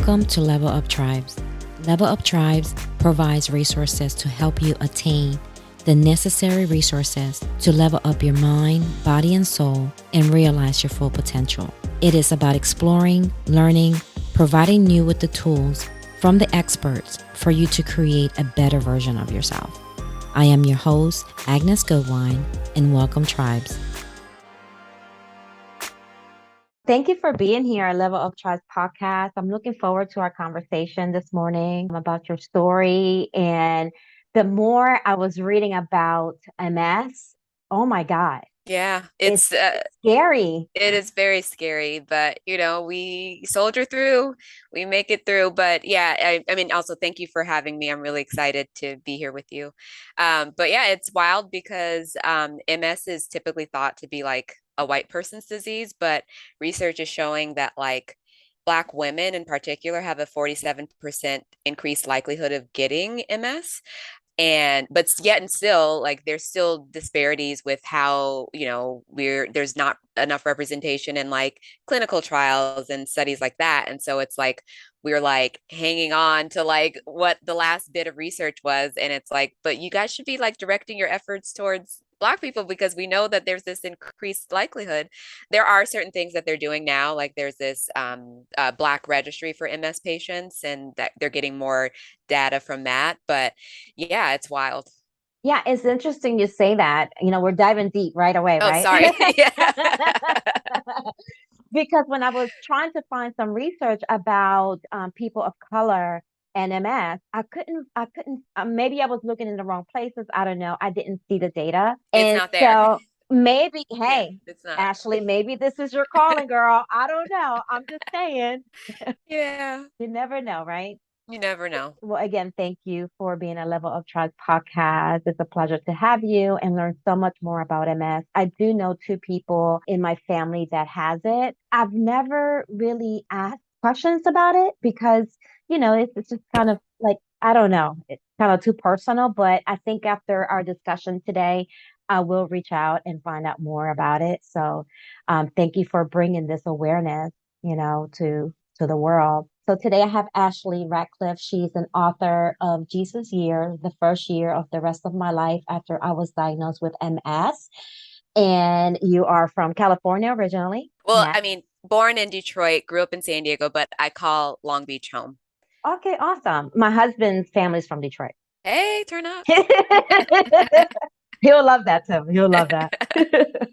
Welcome to Level Up Tribes. Level Up Tribes provides resources to help you attain the necessary resources to level up your mind, body, and soul and realize your full potential. It is about exploring, learning, providing you with the tools from the experts for you to create a better version of yourself. I am your host, Agnes Goodwine, and welcome, Tribes. Thank you for being here at Level Up Tribes podcast. I'm looking forward to our conversation this morning about your story. And the more I was reading about MS, oh my God, Yeah, it's scary. it is very scary, but we soldier through, we make it through. But yeah, I mean, also thank you for having me. I'm really excited to be here with you. But yeah, it's wild because MS is typically thought to be like a white person's disease, but research is showing that like Black women in particular have a 47% increased likelihood of getting MS. And but yet and still, like, there's still disparities with how there's not enough representation in like clinical trials and studies like that. And so it's like we're like hanging on to like what the last bit of research was, and it's like, but you guys should be like directing your efforts towards Black people because we know that there's this increased likelihood. There are certain things that they're doing now, like there's this Black registry for MS patients, and that they're getting more data from that. But yeah, it's wild. Yeah, it's interesting you say that. We're diving deep right away, Oh, right? sorry. Yeah. Because when I was trying to find some research about people of color and MS, maybe I was looking in the wrong places. I don't know. I didn't see the data. It's And not there. so maybe, Yeah, hey, it's not. Ashley, maybe this is your calling, girl. I don't know. I'm just saying. Yeah, You never know, right? you never know. Well, again, thank you for being a Level of Trust podcast. It's a pleasure to have you and learn so much more about MS. I do know two people in my family that has it. I've never really asked questions about it because, it's just kind of like, I don't know, it's kind of too personal. But I think after our discussion today, I will reach out and find out more about it. So, thank you for bringing this awareness, to the world. So today I have Ashley Ratcliff. She's an author of Jesus Year, the first year of the rest of my life after I was diagnosed with MS. And you are from California originally. Well, Yeah. I mean, born in Detroit, grew up in San Diego, but I call Long Beach home. Okay, awesome. My husband's family's from Detroit. Hey, turn up. He'll love that too. He'll love that.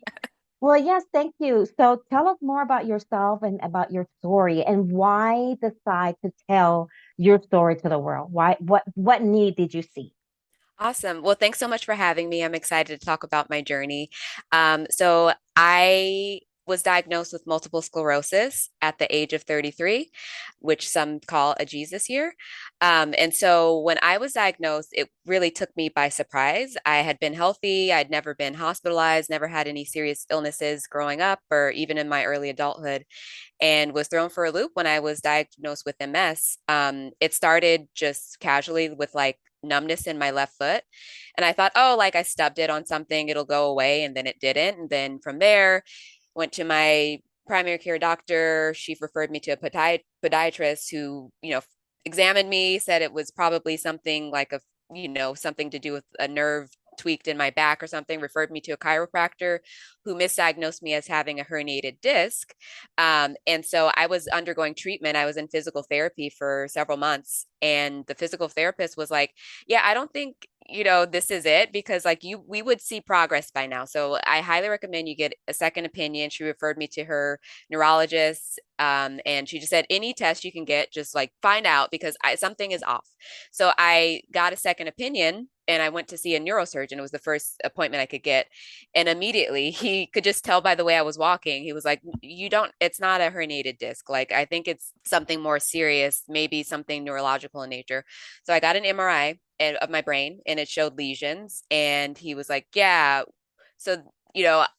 Well, yes, thank you. So tell us more about yourself and about your story and why decide to tell your story to the world. Why, what need did you see? Awesome. Well, thanks so much for having me. I'm excited to talk about my journey. So I was diagnosed with multiple sclerosis at the age of 33, which some call a Jesus year. And so when I was diagnosed, it really took me by surprise. I had been healthy. I'd never been hospitalized, never had any serious illnesses growing up or even in my early adulthood, and was thrown for a loop when I was diagnosed with MS. It started just casually with like numbness in my left foot. And I thought, oh, like I stubbed it on something, it'll go away. And then it didn't. And then from there, went to my primary care doctor. She referred me to a podiatrist who, examined me, said it was probably something like something to do with a nerve tweaked in my back or something, referred me to a chiropractor who misdiagnosed me as having a herniated disc. And so I was undergoing treatment. I was in physical therapy for several months. And the physical therapist was like, yeah, I don't think, this is it, because like we would see progress by now. So I highly recommend you get a second opinion. She referred me to her neurologist. And she just said, any test you can get, just like find out because something is off. So I got a second opinion and I went to see a neurosurgeon. It was the first appointment I could get. And immediately he could just tell by the way I was walking. He was like, it's not a herniated disc. Like, I think it's something more serious, maybe something neurological in nature. So I got an MRI of my brain and it showed lesions. And he was like, yeah. So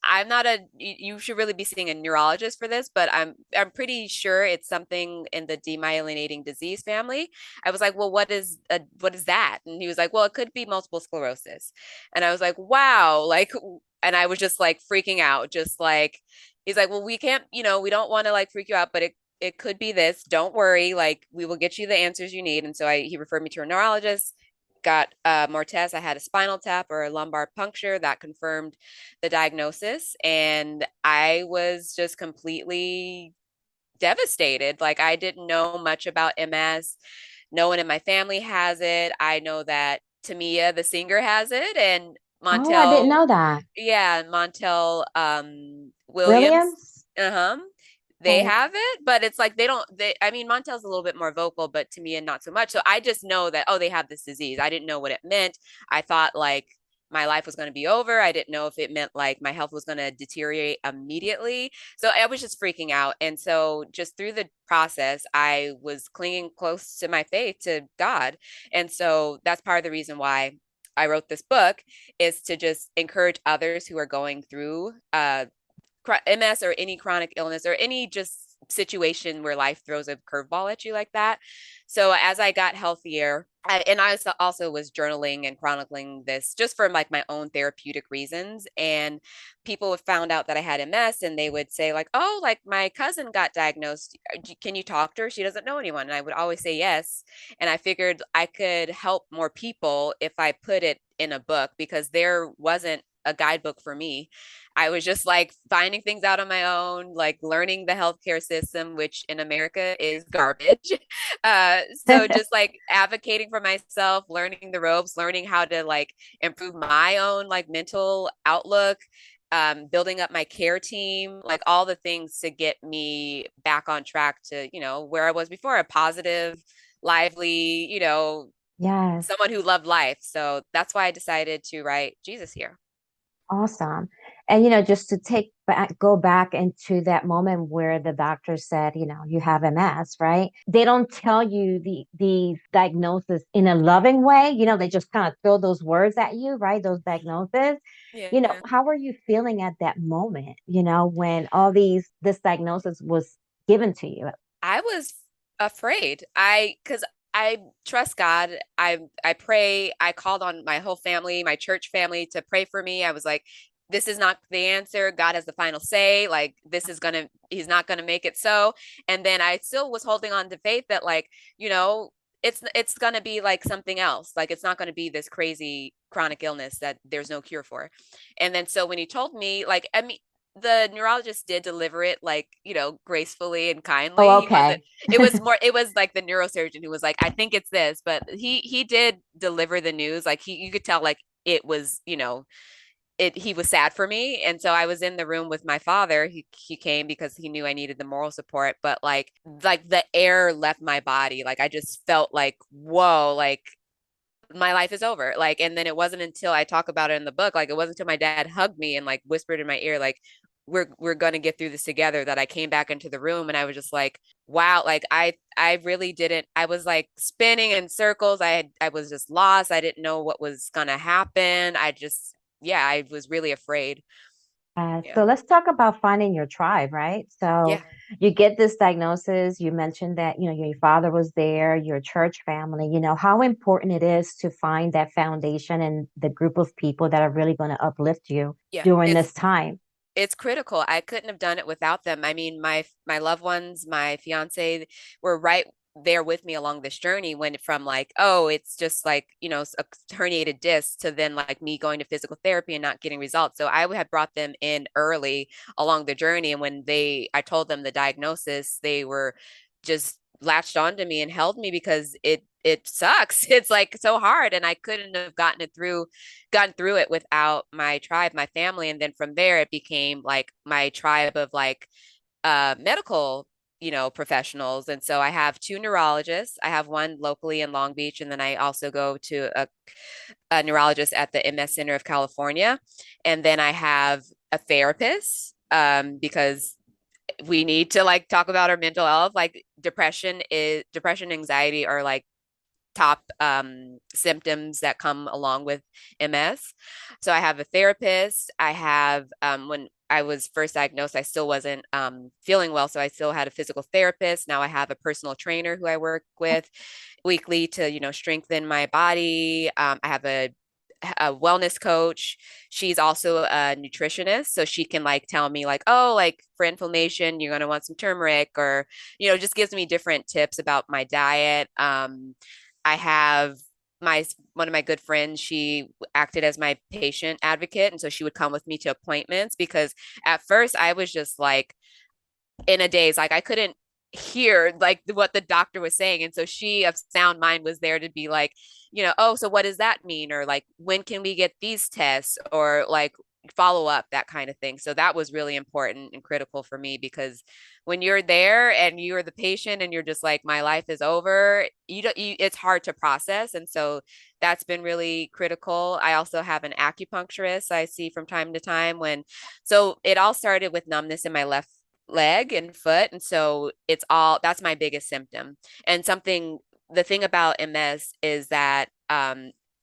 I'm not you should really be seeing a neurologist for this, but I'm pretty sure it's something in the demyelinating disease family. I was like, well, what is that? And he was like, well, it could be multiple sclerosis. And I was like, wow, like, and I was just like freaking out, just like, he's like, well, we can't, we don't want to like freak you out, but it could be this. Don't worry. Like, we will get you the answers you need. And so he referred me to a neurologist, got more tests. I had a spinal tap or a lumbar puncture that confirmed the diagnosis. And I was just completely devastated. Like, I didn't know much about MS. No one in my family has it. I know that Tamia, the singer, has it, and Oh, I didn't Montel, know that. yeah, Montel Williams, Williams? uh-huh. They Oh, have it, but it's like I mean, Montel's a little bit more vocal, but Tamia not so much. So I just know that, oh, they have this disease. I didn't know what it meant. I thought like my life was going to be over. I didn't know if it meant like my health was going to deteriorate immediately. So I was just freaking out. And so just through the process, I was clinging close to my faith, to God. And so that's part of the reason why I wrote this book, is to just encourage others who are going through MS or any chronic illness or any just situation where life throws a curveball at you like that. So as I got healthier, and I also was journaling and chronicling this just for like my own therapeutic reasons. And people have found out that I had MS, and they would say like, oh, like my cousin got diagnosed. Can you talk to her? She doesn't know anyone. And I would always say yes. And I figured I could help more people if I put it in a book, because there wasn't a guidebook for me. I was just like finding things out on my own, like learning the healthcare system, which in America is garbage. So just like advocating for myself, learning the ropes, learning how to like improve my own like mental outlook, building up my care team, like all the things to get me back on track to, where I was before, a positive, lively, yes. someone who loved life. So that's why I decided to write Jesus Here. Awesome. And just to go back into that moment where the doctor said, you have MS, right? They don't tell you the diagnosis in a loving way. They just kind of throw those words at you, right? Those diagnoses. Yeah. How were you feeling at that moment, when this diagnosis was given to you? I was afraid. Because I trust God. I pray. I called on my whole family, my church family, to pray for me. I was like, this is not the answer. God has the final say. Like, he's not gonna make it so. And then I still was holding on to faith that, like, it's gonna be like something else. Like, it's not gonna be this crazy chronic illness that there's no cure for. And then so when he told me, like, I mean, the neurologist did deliver it, like, gracefully and kindly. Oh, He wasn't, okay. it was like the neurosurgeon who was like, I think it's this, but he did deliver the news. Like, you could tell, like, it was, he was sad for me. And so I was in the room with my father. He came because he knew I needed the moral support, but like the air left my body. Like, I just felt like, whoa, like my life is over. Like, and then it wasn't until I talk about it in the book, like, it wasn't until my dad hugged me and like whispered in my ear, like, we're gonna get through this together, that I came back into the room. And I was just like, wow, like I really didn't, I was like spinning in circles. I was just lost. I didn't know what was gonna happen. Yeah, I was really afraid. Yeah. So let's talk about finding your tribe, right? So Yeah. you get this diagnosis. You mentioned that, your father was there, your church family, how important it is to find that foundation and the group of people that are really going to uplift you Yeah. during this time. It's critical. I couldn't have done it without them. I mean, my loved ones, my fiance, were right there with me along this journey, when from like, oh, it's just like, a herniated disc, to then like me going to physical therapy and not getting results. So I had brought them in early along the journey. And when I told them the diagnosis, they were just latched onto me and held me, because it sucks. It's like so hard. And I couldn't have gotten through it without my tribe, my family. And then from there, it became like my tribe of like medical, professionals. And so I have two neurologists. I have one locally in Long Beach, and then I also go to a neurologist at the MS Center of California. And then I have a therapist, because we need to like talk about our mental health. Like, depression, anxiety are like top symptoms that come along with MS. So I have a therapist. I have, when I was first diagnosed, I still wasn't feeling well. So I still had a physical therapist. Now I have a personal trainer who I work with weekly to, strengthen my body. I have a wellness coach. She's also a nutritionist, so she can like tell me like, oh, like for inflammation, you're gonna want some turmeric, or just gives me different tips about my diet. I have my one of my good friends, she acted as my patient advocate, and so she would come with me to appointments because at first I was just like in a daze, like I couldn't hear like what the doctor was saying, and so she of sound mind was there to be like, oh, so what does that mean, or like when can we get these tests, or like follow up, that kind of thing. So that was really important and critical for me, because when you're there and you're the patient and you're just like, my life is over, it's hard to process. And so that's been really critical. I also have an acupuncturist I see from time to time. So it all started with numbness in my left leg and foot. And so that's my biggest symptom. And the thing about MS is that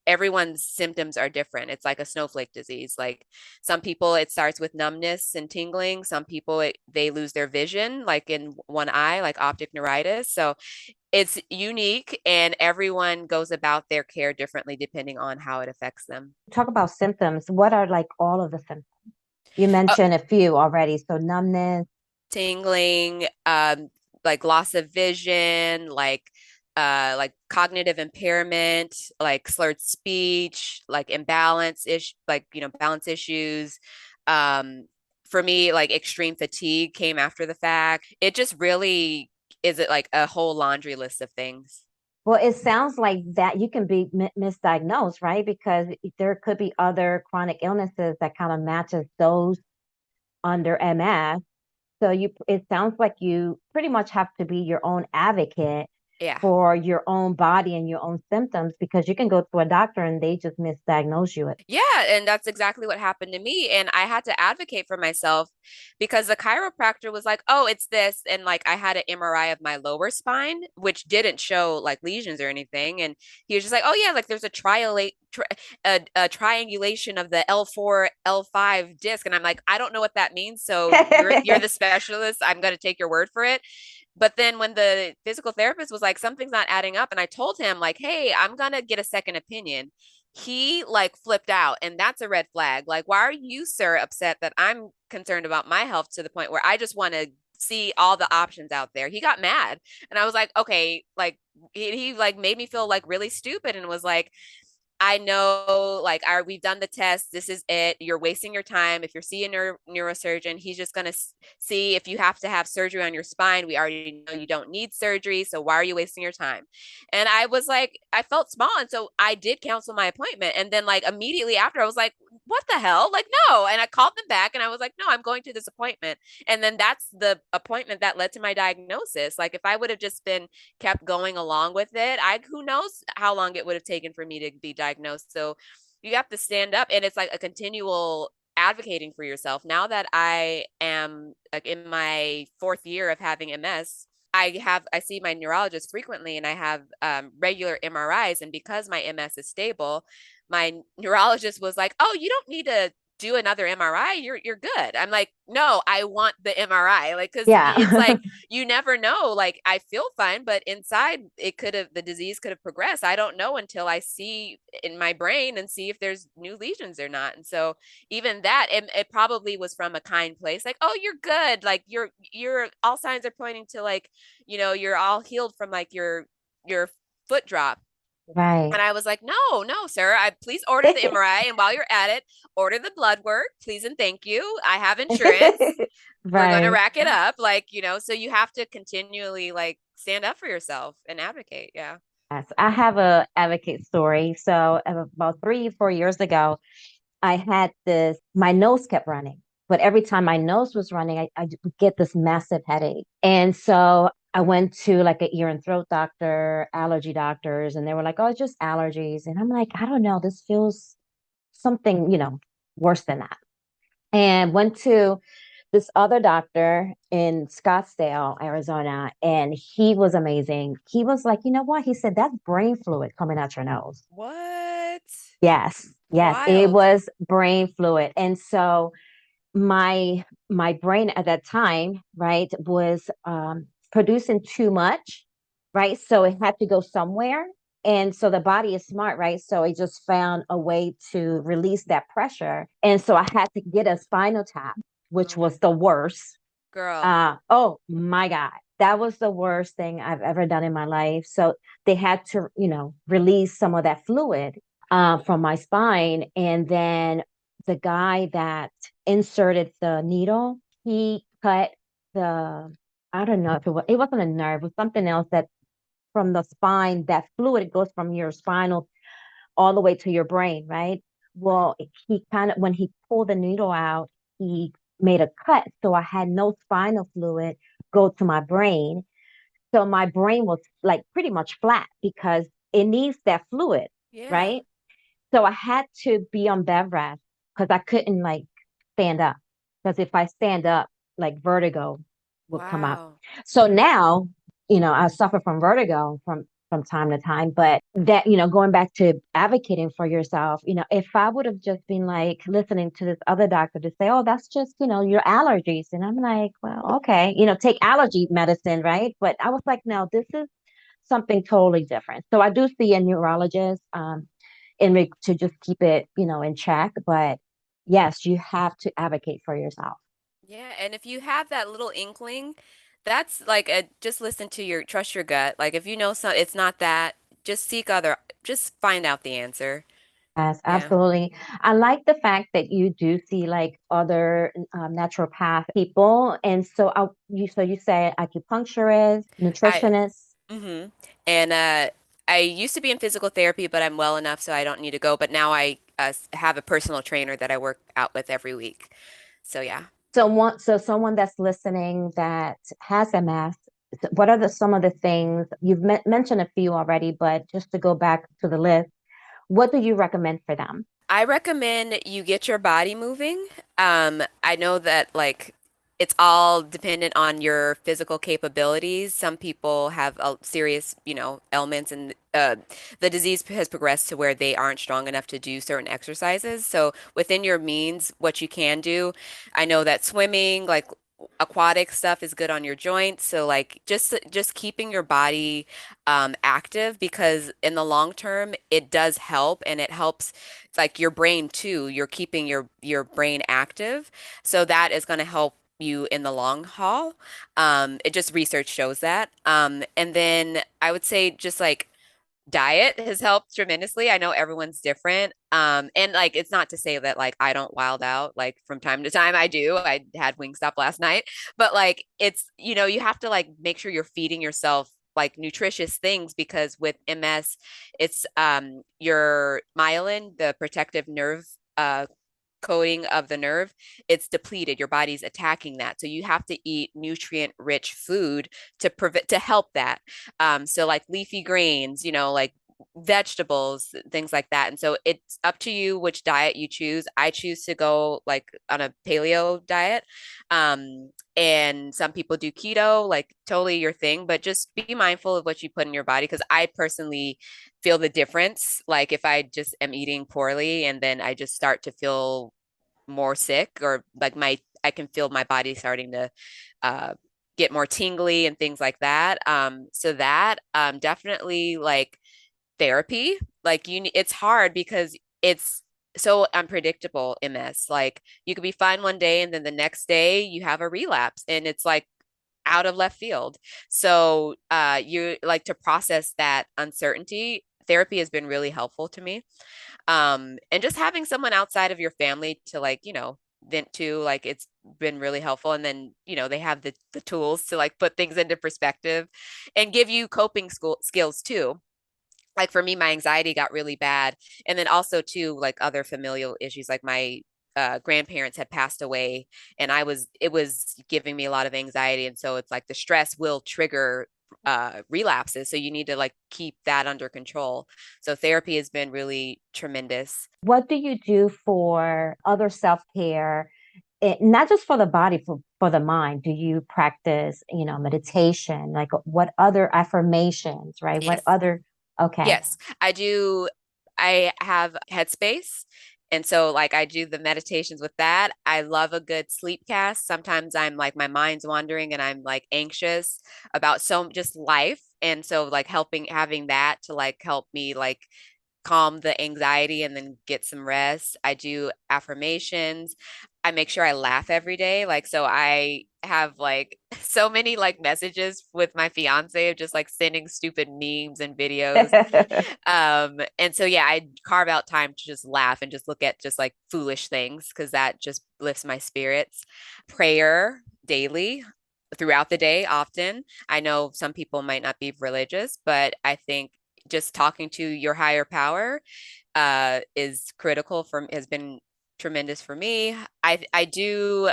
everyone's symptoms are different. It's like a snowflake disease. Like some people, it starts with numbness and tingling. Some people, they lose their vision, like in one eye, like optic neuritis. So it's unique, and everyone goes about their care differently depending on how it affects them. Talk about symptoms. What are like all of the symptoms? You mentioned a few already. So numbness. Tingling, like loss of vision, like cognitive impairment, like slurred speech, like balance issues. Um, for me, like extreme fatigue came after the fact. It just really is it like a whole laundry list of things. Well, it sounds like that you can be misdiagnosed, right? Because there could be other chronic illnesses that kind of matches those under MS. So it sounds like you pretty much have to be your own advocate Yeah. for your own body and your own symptoms, because you can go to a doctor and they just misdiagnose you. Yeah, and that's exactly what happened to me. And I had to advocate for myself because the chiropractor was like, oh, it's this. And like I had an MRI of my lower spine, which didn't show like lesions or anything. And he was just like, oh, yeah, like there's a triangulation of the L4, L5 disc. And I'm like, I don't know what that means. So you're the specialist. I'm going to take your word for it. But then when the physical therapist was like, something's not adding up, and I told him, like, hey, I'm going to get a second opinion, he like flipped out. And that's a red flag. Like, why are you, sir, upset that I'm concerned about my health to the point where I just want to see all the options out there? He got mad. And I was like, okay, like he like made me feel like really stupid, and was like, I know, like, we've done the test. This is it. You're wasting your time. If you're seeing a neurosurgeon, he's just going to see if you have to have surgery on your spine. We already know you don't need surgery. So why are you wasting your time? And I was like, I felt small. And so I did cancel my appointment. And then, like, immediately after, I was like, what the hell? Like, no. And I called them back and I was like, no, I'm going to this appointment. And then that's the appointment that led to my diagnosis. Like, if I would have just been kept going along with it, who knows how long it would have taken for me to be diagnosed. So you have to stand up, and it's like a continual advocating for yourself. Now that I am like in my fourth year of having MS, I see my neurologist frequently, and I have regular MRIs. And because my MS is stable, my neurologist was like, oh, you don't need to do another MRI. You're good. I'm like, no, I want the MRI. Like, cause it's Yeah. like, you never know. Like, I feel fine, but inside the disease could have progressed. I don't know until I see in my brain and see if there's new lesions or not. And so even that, it probably was from a kind place. Like, oh, you're good. Like you're all signs are pointing to like, you're all healed from like your foot drop. Right. And I was like, no, no, sir. Please order the MRI. And while you're at it, order the blood work, please and thank you. I have insurance. We're going to Right. rack it up. Like, so you have to continually like stand up for yourself and advocate. Yeah. Yes, I have a advocate story. So about 3, 4 years ago, I had my nose kept running, but every time my nose was running, I would get this massive headache. And so I went to like an ear and throat doctor, allergy doctors, and they were like, oh, it's just allergies. And I'm like, I don't know, this feels something, worse than that. And went to this other doctor in Scottsdale, Arizona, and he was amazing. He was like, you know what? He said, that's brain fluid coming out your nose. What? Yes, yes, it Wild. was brain fluid. And so my brain at that time, right, was producing too much, right? So it had to go somewhere. And so the body is smart, right? So it just found a way to release that pressure. And so I had to get a spinal tap, which Oh, was the worst. girl. Oh my God. That was the worst thing I've ever done in my life. So they had to, release some of that fluid from my spine. And then the guy that inserted the needle, he cut the, I don't know if it wasn't a nerve, it was something else that from the spine, that fluid goes from your spinal all the way to your brain, right? Right. Well, he kind of, when he pulled the needle out, he made a cut. So I had no spinal fluid go to my brain. So my brain was like pretty much flat because it needs that fluid, Yeah. right? So I had to be on bed rest because I couldn't like stand up. Because if I stand up, like vertigo would come up. Wow. So now, I suffer from vertigo from time to time, but that, going back to advocating for yourself, if I would have just been like listening to this other doctor to say, oh, that's just, your allergies. And I'm like, well, okay, take allergy medicine, right? But I was like, no, this is something totally different. So I do see a neurologist to just keep it, in check. But yes, you have to advocate for yourself. Yeah, and if you have that little inkling, that's like a just listen to your trust your gut. Like if you know so it's not that, just seek other just find out the answer. Yes, Yeah. absolutely. I like the fact that you do see like other naturopath people, and so you say acupuncturist, I nutritionist. hmm And I used to be in physical therapy, but I'm well enough so I don't need to go. But now I have a personal trainer that I work out with every week. So yeah. So someone that's listening that has MS, what are some of the things you've mentioned a few already, but just to go back to the list, what do you recommend for them? I recommend you get your body moving. I know that like it's all dependent on your physical capabilities. Some people have serious, ailments and the disease has progressed to where they aren't strong enough to do certain exercises. So within your means, what you can do, I know that swimming, like aquatic stuff is good on your joints. So like just keeping your body active because in the long term it does help and it helps like your brain too. You're keeping your brain active. So that is going to help you in the long haul. It just research shows that. And then I would say just like diet has helped tremendously. I know everyone's different. And like it's not to say that like I don't wild out like from time to time I do. I had Wingstop last night, but like it's you have to like make sure you're feeding yourself like nutritious things because with MS it's your myelin, the protective nerve coating of the nerve, it's depleted. Your body's attacking that. So you have to eat nutrient rich food to help that. So like leafy greens, like vegetables, things like that. And so it's up to you which diet you choose. I choose to go like on a paleo diet. And some people do keto, like totally your thing, but just be mindful of what you put in your body because I personally feel the difference. Like if I just am eating poorly and then I just start to feel more sick or like I can feel my body starting to uh get more tingly and things like that. So that definitely like therapy. Like it's hard because it's so unpredictable MS. Like you could be fine one day and then the next day you have a relapse and it's like out of left field. So you like to process that uncertainty. Therapy has been really helpful to me. And just having someone outside of your family to like, vent to, like it's been really helpful. And then, they have the tools to like put things into perspective and give you coping skills too. Like for me, my anxiety got really bad. And then also too, like other familial issues, like my grandparents had passed away and it was giving me a lot of anxiety. And so it's like the stress will trigger relapses. So you need to like keep that under control. So therapy has been really tremendous. What do you do for other self-care? Not just for the body, for the mind. Do you practice, meditation? Like what other affirmations, right? What Yes. other, okay. Yes, I do. I have Headspace. And so, like, I do the meditations with that. I love a good sleep cast. Sometimes I'm like, my mind's wandering and I'm like anxious about so just life. And so like having that to like help me like calm the anxiety and then get some rest. I do affirmations. I make sure I laugh every day. Like, so I have like so many like messages with my fiance of just like sending stupid memes and videos. And so yeah, I carve out time to just laugh and just look at just like foolish things because that just lifts my spirits. Prayer daily throughout the day, often. I know some people might not be religious, but I think just talking to your higher power is critical for has been tremendous for me. I do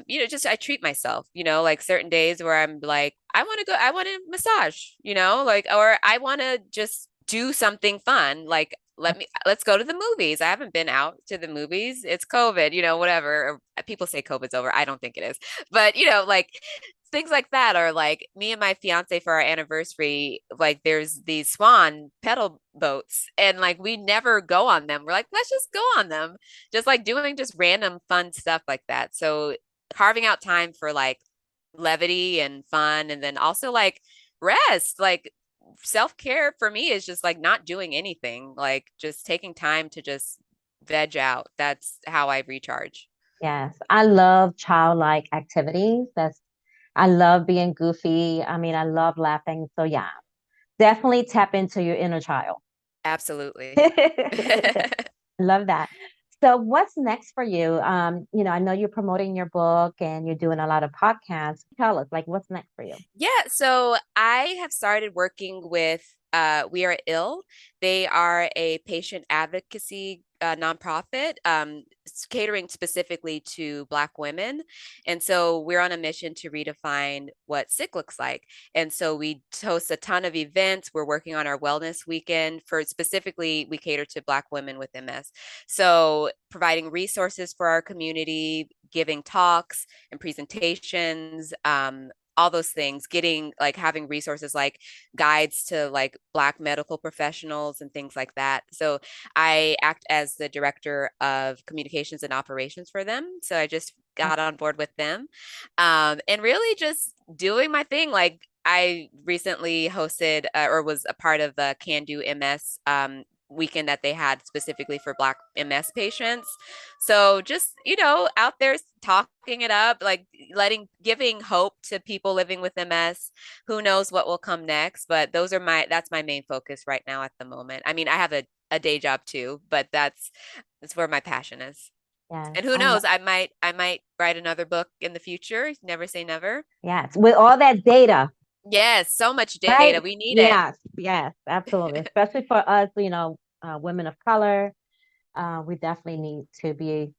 just I treat myself, like certain days where I'm like, I want a massage, like or I want to just do something fun. Like let's go to the movies. I haven't been out to the movies. It's COVID, whatever. People say COVID's over. I don't think it is. But like things like that are like me and my fiance for our anniversary, like there's these swan pedal boats and like we never go on them. We're like, let's just go on them. Just like doing just random fun stuff like that. So carving out time for like levity and fun and then also like rest, like self-care for me is just like not doing anything, like just taking time to just veg out. That's how I recharge. Yes, I love childlike activities. I love being goofy. I mean, I love laughing. So yeah, definitely tap into your inner child. Absolutely. Love that. So what's next for you? I know you're promoting your book and you're doing a lot of podcasts. Tell us, like, what's next for you? Yeah, so I have started working with We Are Ill. They are a patient advocacy nonprofit, catering specifically to Black women. And so we're on a mission to redefine what sick looks like. And so we host a ton of events. We're working on our wellness weekend for specifically, we cater to Black women with MS. So providing resources for our community, giving talks and presentations, all those things, getting like having resources like guides to like Black medical professionals and things like that. So I act as the director of communications and operations for them. So I just got on board with them, and really just doing my thing. Like I recently hosted or was a part of the Can Do MS weekend that they had specifically for Black MS patients. So just, out there talking it up, like giving hope to people living with MS. Who knows what will come next, but that's my main focus right now at the moment. I mean, I have a day job too, but that's where my passion is. Yes, And who knows, I might write another book in the future. Never say never. yes, with all that data, Yes, so much data. right? We need it. Yes, yes, absolutely. Especially for us, women of color, we definitely need to be,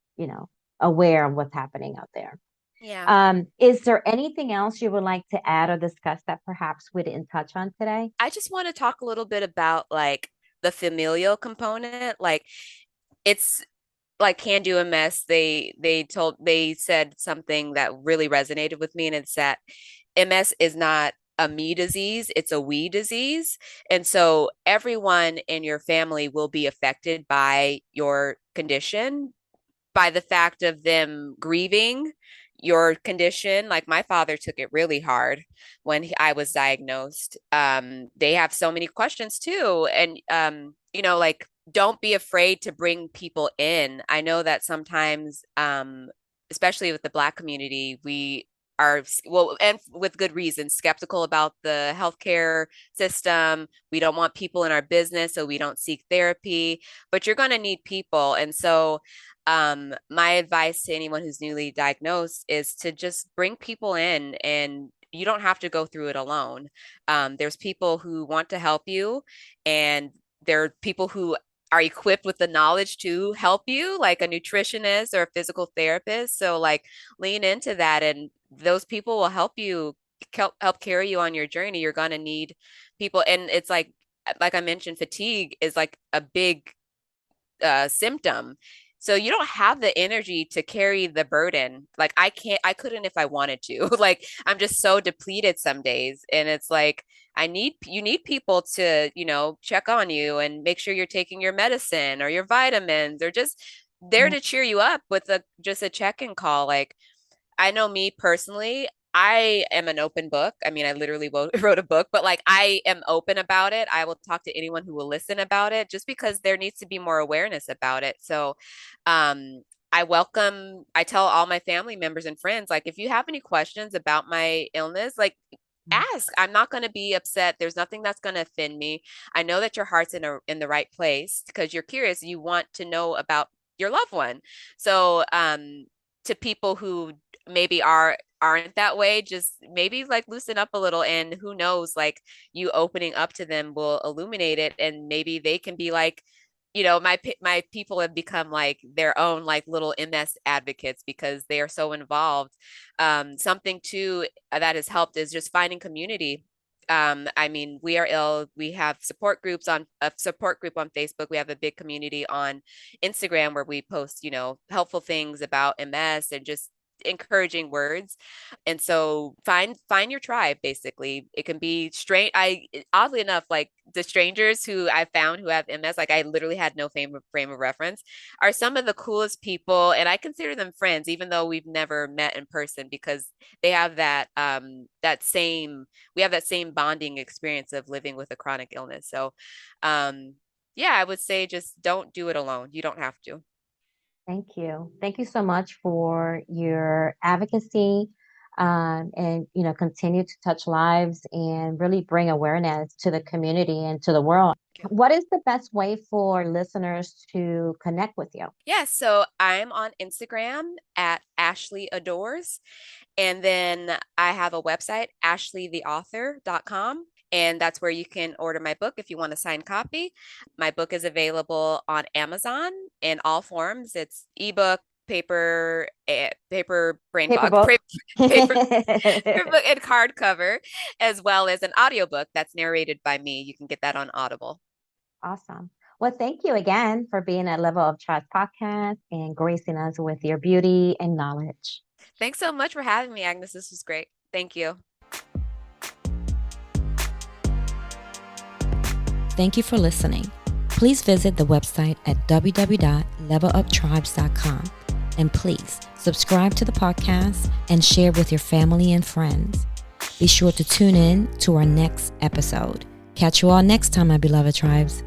aware of what's happening out there. Yeah. Is there anything else you would like to add or discuss that perhaps we didn't touch on today? I just want to talk a little bit about like the familial component. Like it's like Can Do MS, they said something that really resonated with me, and it's that MS is not a me disease, it's a we disease. And so everyone in your family will be affected by your condition, by the fact of them grieving your condition. Like my father took it really hard when I was diagnosed. They have so many questions too. And, like, don't be afraid to bring people in. I know that sometimes, especially with the Black community, we are, well, and with good reason, skeptical about the healthcare system. We don't want people in our business, so we don't seek therapy, but you're going to need people. And so my advice to anyone who's newly diagnosed is to just bring people in, and you don't have to go through it alone. There's people who want to help you, and there are people who are equipped with the knowledge to help you, like a nutritionist or a physical therapist. So like lean into that, and those people will help you help carry you on your journey. You're going to need people. And it's like I mentioned, fatigue is like a big symptom. So you don't have the energy to carry the burden. Like I couldn't if I wanted to. Like I'm just so depleted some days. And it's like, you need people to, check on you and make sure you're taking your medicine or your vitamins, or just there Yeah. to cheer you up with just a check-in call. Like I know me personally, I am an open book. I mean, I literally wrote a book, but like I am open about it. I will talk to anyone who will listen about it just because there needs to be more awareness about it. So, um, I tell all my family members and friends, like, if you have any questions about my illness, like, ask. I'm not going to be upset. There's nothing that's going to offend me. I know that your heart's in the right place because you're curious. You want to know about your loved one. So, to people who maybe aren't that way, just maybe like loosen up a little, and who knows, like you opening up to them will illuminate it, and maybe they can be like, my people have become like their own like little MS advocates because they are so involved. Something too that has helped is just finding community. I mean, We Are Ill. We have support groups on a support group on Facebook. We have a big community on Instagram where we post, helpful things about MS and just encouraging words. And so find your tribe. Basically, it can be strange. I Oddly enough, like the strangers who I found who have MS, like I literally had no frame of reference, are some of the coolest people, and I consider them friends, even though we've never met in person, because they have that same we have that same bonding experience of living with a chronic illness. So, yeah, I would say just don't do it alone. You don't have to. Thank you. Thank you so much for your advocacy, and continue to touch lives and really bring awareness to the community and to the world. What is the best way for listeners to connect with you? Yeah, so I'm on Instagram at Ashley Adores. And then I have a website, ashleytheauthor.com. And that's where you can order my book if you want a signed copy. My book is available on Amazon in all forms. It's ebook, paper brain Paper fog, book. paper, paper book, and hardcover, as well as an audiobook that's narrated by me. You can get that on Audible. Awesome. Well, thank you again for being at Level of Trust podcast and gracing us with your beauty and knowledge. Thanks so much for having me, Agnes. This was great. Thank you. Thank you for listening. Please visit the website at www.leveluptribes.com, and please subscribe to the podcast and share with your family and friends. Be sure to tune in to our next episode. Catch you all next time, my beloved tribes.